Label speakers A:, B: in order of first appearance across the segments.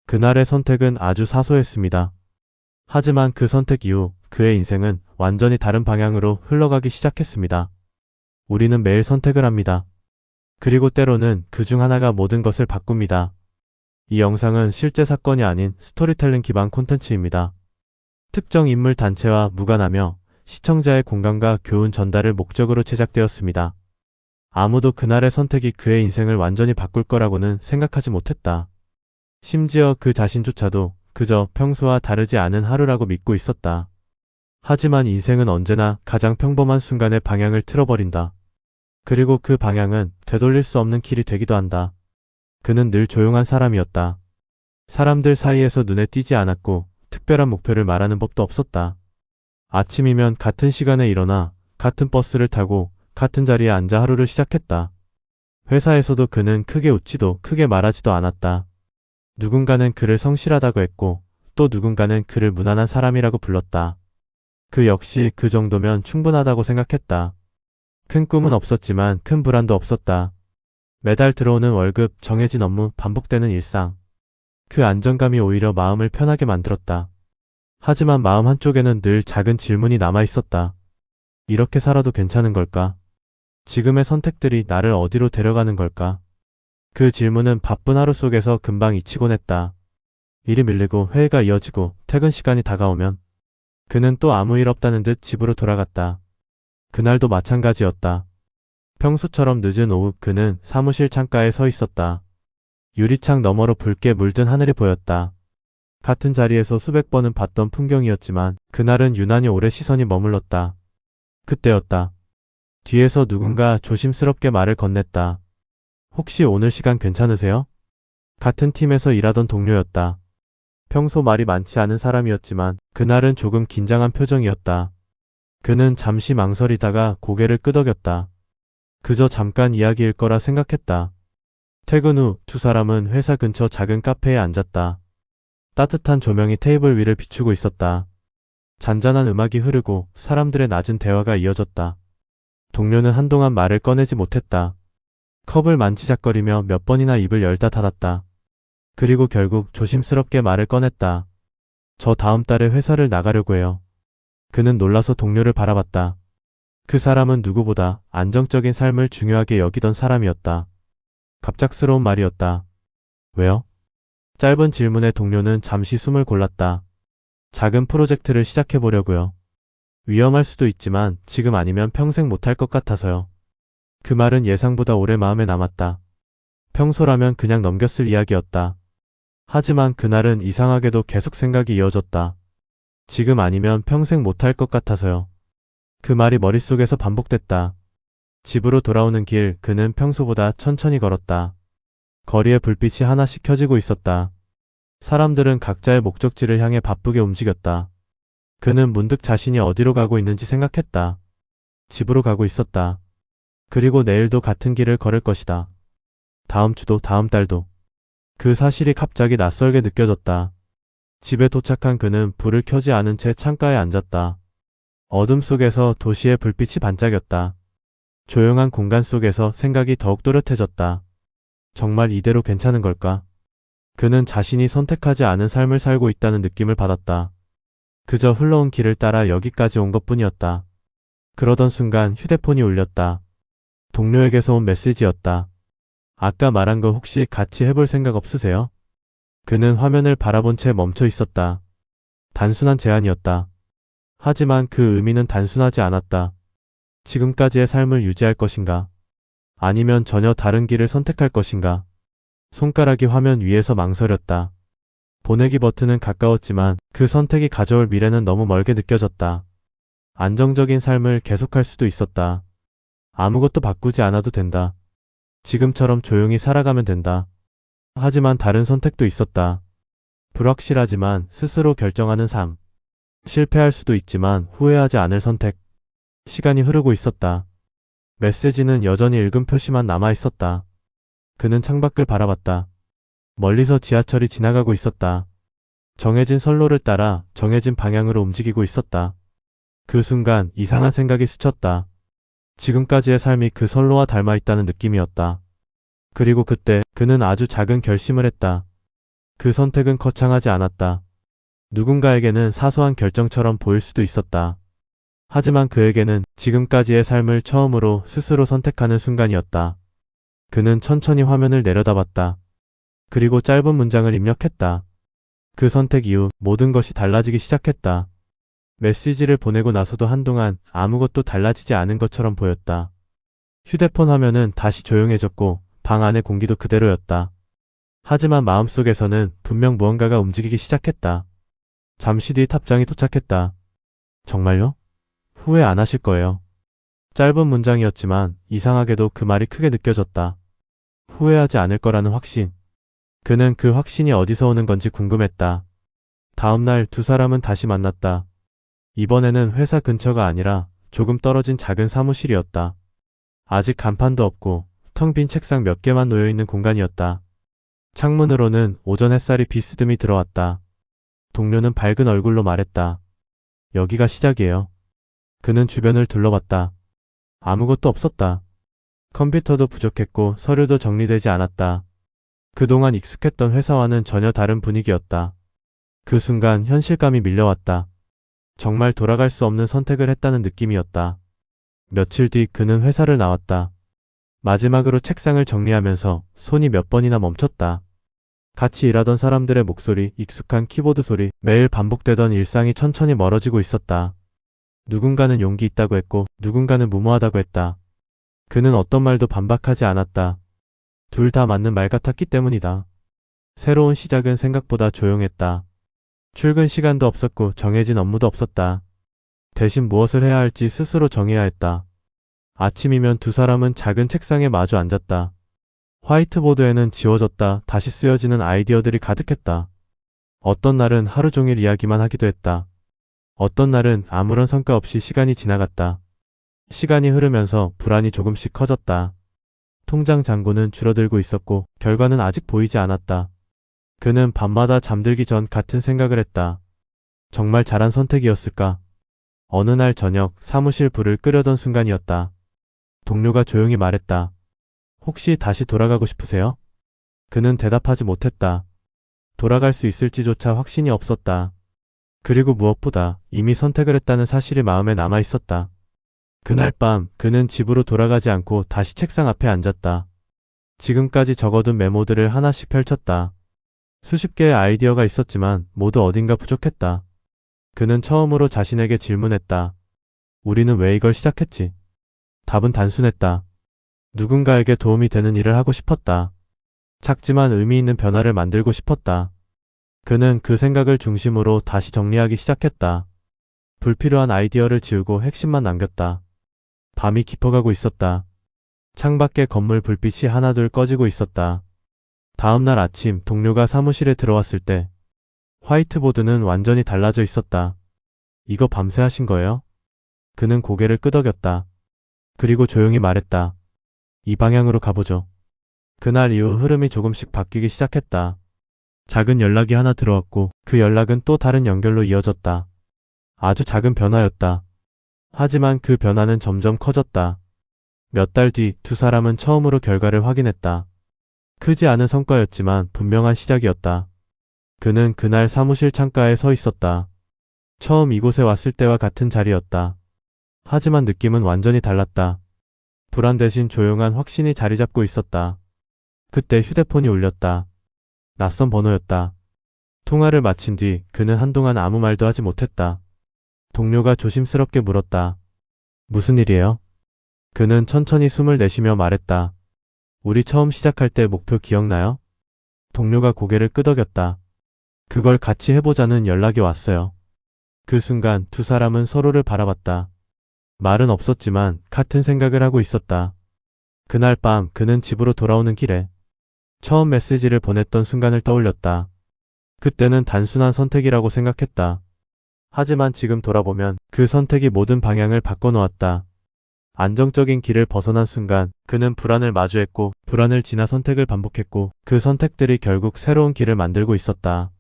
A: 그날의 선택은 아주 사소했습니다. 하지만 그 선택 이후 그의 인생은 완전히 다른 방향으로 흘러가기 시작했습니다. 우리는 매일 선택을 합니다. 그리고 때로는 그 중 하나가 모든 것을 바꿉니다. 이 영상은 실제 사건이 아닌 스토리텔링 기반 콘텐츠입니다. 특정 인물 단체와 무관하며 시청자의 공감과 교훈 전달을 목적으로 제작되었습니다. 아무도 그날의 선택이 그의 인생을 완전히 바꿀 거라고는 생각하지 못했다. 심지어 그 자신조차도 그저 평소와 다르지 않은 하루라고 믿고 있었다. 하지만 인생은 언제나 가장 평범한 순간에 방향을 틀어버린다. 그리고 그 방향은 되돌릴 수 없는 길이 되기도 한다. 그는 늘 조용한 사람이었다. 사람들 사이에서 눈에 띄지 않았고 특별한 목표를 말하는 법도 없었다. 아침이면 같은 시간에 일어나 같은 버스를 타고 같은 자리에 앉아 하루를 시작했다. 회사에서도 그는 크게 웃지도 크게 말하지도 않았다. 누군가는 그를 성실하다고 했고 또 누군가는 그를 무난한 사람이라고 불렀다. 그 역시 그 정도면 충분하다고 생각했다. 큰 꿈은 없었지만 큰 불안도 없었다. 매달 들어오는 월급, 정해진 업무, 반복되는 일상. 그 안정감이 오히려 마음을 편하게 만들었다. 하지만 마음 한쪽에는 늘 작은 질문이 남아 있었다. 이렇게 살아도 괜찮은 걸까? 지금의 선택들이 나를 어디로 데려가는 걸까? 그 질문은 바쁜 하루 속에서 금방 잊히곤 했다. 일이 밀리고 회의가 이어지고 퇴근 시간이 다가오면 그는 또 아무 일 없다는 듯 집으로 돌아갔다. 그날도 마찬가지였다. 평소처럼 늦은 오후 그는 사무실 창가에 서 있었다. 유리창 너머로 붉게 물든 하늘이 보였다. 같은 자리에서 수백 번은 봤던 풍경이었지만 그날은 유난히 오래 시선이 머물렀다. 그때였다. 뒤에서 누군가 조심스럽게 말을 건넸다. 혹시 오늘 시간 괜찮으세요? 같은 팀에서 일하던 동료였다. 평소 말이 많지 않은 사람이었지만 그날은 조금 긴장한 표정이었다. 그는 잠시 망설이다가 고개를 끄덕였다. 그저 잠깐 이야기일 거라 생각했다. 퇴근 후 두 사람은 회사 근처 작은 카페에 앉았다. 따뜻한 조명이 테이블 위를 비추고 있었다. 잔잔한 음악이 흐르고 사람들의 낮은 대화가 이어졌다. 동료는 한동안 말을 꺼내지 못했다. 컵을 만지작거리며 몇 번이나 입을 열다 닫았다. 그리고 결국 조심스럽게 말을 꺼냈다. 저 다음 달에 회사를 나가려고 해요. 그는 놀라서 동료를 바라봤다. 그 사람은 누구보다 안정적인 삶을 중요하게 여기던 사람이었다. 갑작스러운 말이었다. 왜요? 짧은 질문에 동료는 잠시 숨을 골랐다. 작은 프로젝트를 시작해보려고요. 위험할 수도 있지만 지금 아니면 평생 못할 것 같아서요. 그 말은 예상보다 오래 마음에 남았다. 평소라면 그냥 넘겼을 이야기였다. 하지만 그날은 이상하게도 계속 생각이 이어졌다. 지금 아니면 평생 못할 것 같아서요. 그 말이 머릿속에서 반복됐다. 집으로 돌아오는 길 그는 평소보다 천천히 걸었다. 거리에 불빛이 하나씩 켜지고 있었다. 사람들은 각자의 목적지를 향해 바쁘게 움직였다. 그는 문득 자신이 어디로 가고 있는지 생각했다. 집으로 가고 있었다. 그리고 내일도 같은 길을 걸을 것이다. 다음 주도 다음 달도. 그 사실이 갑자기 낯설게 느껴졌다. 집에 도착한 그는 불을 켜지 않은 채 창가에 앉았다. 어둠 속에서 도시의 불빛이 반짝였다. 조용한 공간 속에서 생각이 더욱 또렷해졌다. 정말 이대로 괜찮은 걸까? 그는 자신이 선택하지 않은 삶을 살고 있다는 느낌을 받았다. 그저 흘러온 길을 따라 여기까지 온 것뿐이었다. 그러던 순간 휴대폰이 울렸다. 동료에게서 온 메시지였다. 아까 말한 거 혹시 같이 해볼 생각 없으세요? 그는 화면을 바라본 채 멈춰 있었다. 단순한 제안이었다. 하지만 그 의미는 단순하지 않았다. 지금까지의 삶을 유지할 것인가? 아니면 전혀 다른 길을 선택할 것인가? 손가락이 화면 위에서 망설였다. 보내기 버튼은 가까웠지만 그 선택이 가져올 미래는 너무 멀게 느껴졌다. 안정적인 삶을 계속할 수도 있었다. 아무것도 바꾸지 않아도 된다. 지금처럼 조용히 살아가면 된다. 하지만 다른 선택도 있었다. 불확실하지만 스스로 결정하는 삶. 실패할 수도 있지만 후회하지 않을 선택. 시간이 흐르고 있었다. 메시지는 여전히 읽음 표시만 남아 있었다. 그는 창밖을 바라봤다. 멀리서 지하철이 지나가고 있었다. 정해진 선로를 따라 정해진 방향으로 움직이고 있었다. 그 순간 이상한 생각이 스쳤다. 지금까지의 삶이 그 선로와 닮아 있다는 느낌이었다. 그리고 그때 그는 아주 작은 결심을 했다. 그 선택은 거창하지 않았다. 누군가에게는 사소한 결정처럼 보일 수도 있었다. 하지만 그에게는 지금까지의 삶을 처음으로 스스로 선택하는 순간이었다. 그는 천천히 화면을 내려다봤다. 그리고 짧은 문장을 입력했다. 그 선택 이후 모든 것이 달라지기 시작했다. 메시지를 보내고 나서도 한동안 아무것도 달라지지 않은 것처럼 보였다. 휴대폰 화면은 다시 조용해졌고 방 안의 공기도 그대로였다. 하지만 마음속에서는 분명 무언가가 움직이기 시작했다. 잠시 뒤 답장이 도착했다. 정말요? 후회 안 하실 거예요. 짧은 문장이었지만 이상하게도 그 말이 크게 느껴졌다. 후회하지 않을 거라는 확신. 그는 그 확신이 어디서 오는 건지 궁금했다. 다음날 두 사람은 다시 만났다. 이번에는 회사 근처가 아니라 조금 떨어진 작은 사무실이었다. 아직 간판도 없고 텅 빈 책상 몇 개만 놓여있는 공간이었다. 창문으로는 오전 햇살이 비스듬히 들어왔다. 동료는 밝은 얼굴로 말했다. 여기가 시작이에요. 그는 주변을 둘러봤다. 아무것도 없었다. 컴퓨터도 부족했고 서류도 정리되지 않았다. 그동안 익숙했던 회사와는 전혀 다른 분위기였다. 그 순간 현실감이 밀려왔다. 정말 돌아갈 수 없는 선택을 했다는 느낌이었다. 며칠 뒤 그는 회사를 나왔다. 마지막으로 책상을 정리하면서 손이 몇 번이나 멈췄다. 같이 일하던 사람들의 목소리, 익숙한 키보드 소리, 매일 반복되던 일상이 천천히 멀어지고 있었다. 누군가는 용기 있다고 했고 누군가는 무모하다고 했다. 그는 어떤 말도 반박하지 않았다. 둘 다 맞는 말 같았기 때문이다. 새로운 시작은 생각보다 조용했다. 출근 시간도 없었고 정해진 업무도 없었다. 대신 무엇을 해야 할지 스스로 정해야 했다. 아침이면 두 사람은 작은 책상에 마주 앉았다. 화이트보드에는 지워졌다 다시 쓰여지는 아이디어들이 가득했다. 어떤 날은 하루 종일 이야기만 하기도 했다. 어떤 날은 아무런 성과 없이 시간이 지나갔다. 시간이 흐르면서 불안이 조금씩 커졌다. 통장 잔고는 줄어들고 있었고 결과는 아직 보이지 않았다. 그는 밤마다 잠들기 전 같은 생각을 했다. 정말 잘한 선택이었을까? 어느 날 저녁 사무실 불을 끄려던 순간이었다. 동료가 조용히 말했다. 혹시 다시 돌아가고 싶으세요? 그는 대답하지 못했다. 돌아갈 수 있을지조차 확신이 없었다. 그리고 무엇보다 이미 선택을 했다는 사실이 마음에 남아 있었다. 그날 밤 그는 집으로 돌아가지 않고 다시 책상 앞에 앉았다. 지금까지 적어둔 메모들을 하나씩 펼쳤다. 수십 개의 아이디어가 있었지만 모두 어딘가 부족했다. 그는 처음으로 자신에게 질문했다. 우리는 왜 이걸 시작했지? 답은 단순했다. 누군가에게 도움이 되는 일을 하고 싶었다. 작지만 의미 있는 변화를 만들고 싶었다. 그는 그 생각을 중심으로 다시 정리하기 시작했다. 불필요한 아이디어를 지우고 핵심만 남겼다. 밤이 깊어가고 있었다. 창밖에 건물 불빛이 하나둘 꺼지고 있었다. 다음날 아침 동료가 사무실에 들어왔을 때 화이트보드는 완전히 달라져 있었다. 이거 밤새 하신 거예요? 그는 고개를 끄덕였다. 그리고 조용히 말했다. 이 방향으로 가보죠. 그날 이후 흐름이 조금씩 바뀌기 시작했다. 작은 연락이 하나 들어왔고 그 연락은 또 다른 연결로 이어졌다. 아주 작은 변화였다. 하지만 그 변화는 점점 커졌다. 몇 달 뒤 두 사람은 처음으로 결과를 확인했다. 크지 않은 성과였지만 분명한 시작이었다. 그는 그날 사무실 창가에 서 있었다. 처음 이곳에 왔을 때와 같은 자리였다. 하지만 느낌은 완전히 달랐다. 불안 대신 조용한 확신이 자리 잡고 있었다. 그때 휴대폰이 울렸다. 낯선 번호였다. 통화를 마친 뒤 그는 한동안 아무 말도 하지 못했다. 동료가 조심스럽게 물었다. 무슨 일이에요? 그는 천천히 숨을 내쉬며 말했다. 우리 처음 시작할 때 목표 기억나요? 동료가 고개를 끄덕였다. 그걸 같이 해보자는 연락이 왔어요. 그 순간 두 사람은 서로를 바라봤다. 말은 없었지만 같은 생각을 하고 있었다. 그날 밤 그는 집으로 돌아오는 길에 처음 메시지를 보냈던 순간을 떠올렸다. 그때는 단순한 선택이라고 생각했다. 하지만 지금 돌아보면 그 선택이 모든 방향을 바꿔놓았다. 안정적인 길을 벗어난 순간 그는 불안을 마주했고 불안을 지나 선택을 반복했고 그 선택들이 결국 새로운 길을 만들고 있었다.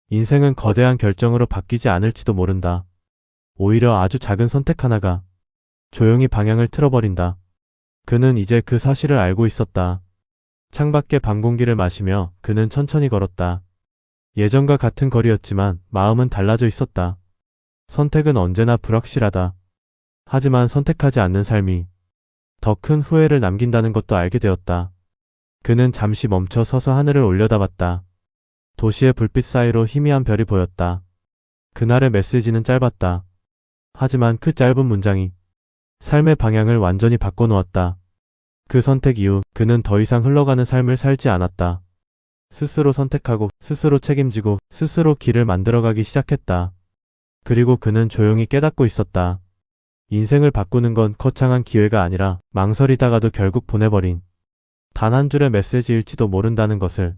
A: 인생은 거대한 결정으로 바뀌지 않을지도 모른다. 오히려 아주 작은 선택 하나가 조용히 방향을 틀어버린다. 그는 이제 그 사실을 알고 있었다. 창밖에 밤 공기를 마시며 그는 천천히 걸었다. 예전과 같은 거리였지만 마음은 달라져 있었다. 선택은 언제나 불확실하다. 하지만 선택하지 않는 삶이 더 큰 후회를 남긴다는 것도 알게 되었다. 그는 잠시 멈춰 서서 하늘을 올려다봤다. 도시의 불빛 사이로 희미한 별이 보였다. 그날의 메시지는 짧았다. 하지만 그 짧은 문장이 삶의 방향을 완전히 바꿔놓았다. 그 선택 이후 그는 더 이상 흘러가는 삶을 살지 않았다. 스스로 선택하고 스스로 책임지고 스스로 길을 만들어가기 시작했다. 그리고 그는 조용히 깨닫고 있었다. 인생을 바꾸는 건 거창한 기회가 아니라 망설이다가도 결국 보내버린 단 한 줄의 메시지일지도 모른다는 것을.